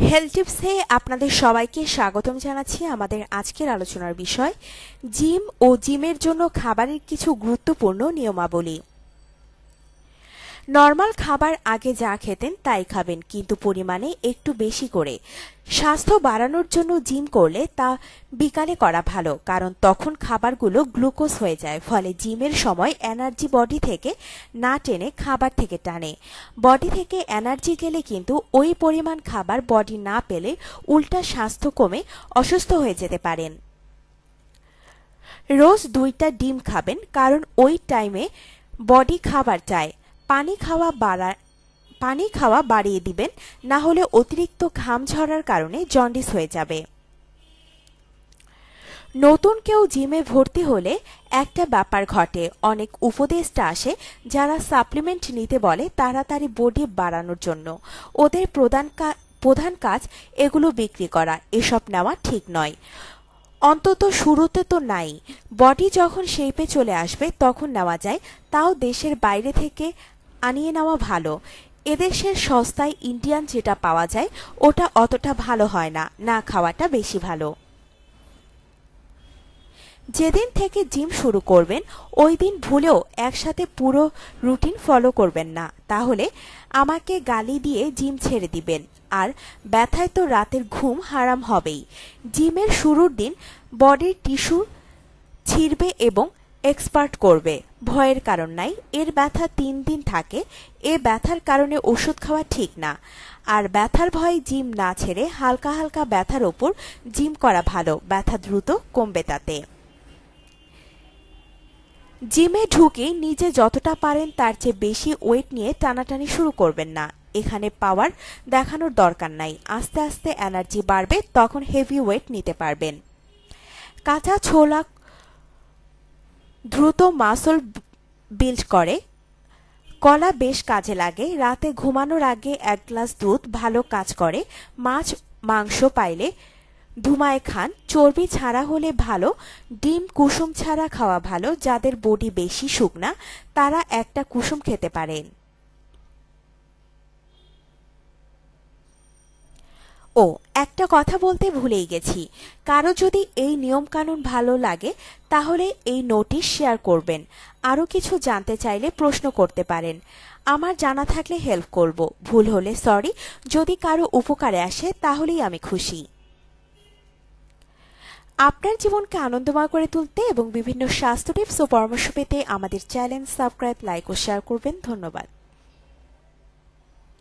Health টিপসে আপনাদের সবাইকে স্বাগতম জানাচ্ছি। আমাদের আজকের আলোচনার বিষয় জিম ও জিমের জন্য খাবারের কিছু গুরুত্বপূর্ণ নিয়মাবলী। নরমাল খাবার আগে যা খেতেন তাই খাবেন, কিন্তু পরিমাণে একটু বেশি করে। স্বাস্থ্য বাড়ানোর জন্য জিম করলে তা বিকালে করা ভালো, কারণ তখন খাবারগুলো গ্লুকোজ হয়ে যায়, ফলে জিমের সময় এনার্জি বডি থেকে না টেনে খাবার থেকে টানে। বডি থেকে এনার্জি গেলে কিন্তু ওই পরিমাণ খাবার বডি না পেলে উল্টা স্বাস্থ্য কমে অসুস্থ হয়ে যেতে পারেন। রোজ 2টা ডিম খাবেন, কারণ ওই টাইমে বডি খাবার চায়। পানি খাওয়া বাড়িয়ে দিবেন, না হলে অতিরিক্ত ঘাম ঝরার কারণে জন্ডিস হয়ে যাবে। নতুন কেউ জিমে ভর্তি হলে একটা ব্যাপার ঘটে, অনেক উপদেষ্টা আসে যারা সাপ্লিমেন্ট নিতে বলে তাড়াতাড়ি বডি বাড়ানোর জন্য। ওদের প্রধান কাজ এগুলো বিক্রি করা। এসব নেওয়া ঠিক নয়, অন্তত শুরুতে তো নাই। বডি যখন শেপে চলে আসবে তখন নেওয়া যায়, তাও দেশের বাইরে থেকে আনিয়ে নেওয়া ভালো। এদেশের সস্তায় ইন্ডিয়ান যেটা পাওয়া যায় ওটা অতটা ভালো হয় না, না খাওয়াটা বেশি ভালো। যেদিন থেকে জিম শুরু করবেন ওই দিন ভুলেও একসাথে পুরো রুটিন ফলো করবেন না, তাহলে আমাকে গালি দিয়ে জিম ছেড়ে দিবেন। আর ব্যথায় তো রাতের ঘুম হারাম হবেই। জিমের শুরুর দিন বডির টিস্যু ছিঁড়বে এবং এক্সপার্ট করবে, ভয়ের কারণ নাই। এর ব্যথা 3 দিন থাকে। এ ব্যথার কারণে ওষুধ খাওয়া ঠিক না। আর ব্যথার ভয়ে জিম না ছেড়ে হালকা হালকা ব্যথার ওপর জিম করা ভালো, ব্যথা দ্রুত কমবে তাতে। জিমে ঢুকে নিজে যতটা পারেন তার চেয়ে বেশি ওয়েট নিয়ে টানাটানি শুরু করবেন না। এখানে পাওয়ার দেখানোর দরকার নাই, আস্তে আস্তে এনার্জি বাড়বে, তখন হেভি ওয়েট নিতে পারবেন। কাঁচা ছোলা দ্রুত মাসল বিল্ড করে। কলা বেশ কাজে লাগে। রাতে ঘুমানোর আগে 1 গ্লাস দুধ ভালো কাজ করে। মাছ মাংস পাইলে ধুমায় খান। চর্বি ছাড়া হলে ভালো। ডিম কুসুম ছাড়া খাওয়া ভালো। যাদের বডি বেশি শুকনা তারা একটা কুসুম খেতে পারেন। ও, একটা কথা বলতে ভুলেই গেছি, কারো যদি এই নিয়মকানুন ভালো লাগে তাহলে এই নোটিশ শেয়ার করবেন। আরও কিছু জানতে চাইলে প্রশ্ন করতে পারেন, আমার জানা থাকলে হেল্প করব। ভুল হলে সরি। যদি কারো উপকারে আসে তাহলেই আমি খুশি। আপনার জীবনকে আনন্দময় করে তুলতে এবং বিভিন্ন স্বাস্থ্য টিপস ও পরামর্শ পেতে আমাদের চ্যানেল সাবস্ক্রাইব, লাইক ও শেয়ার করবেন। ধন্যবাদ।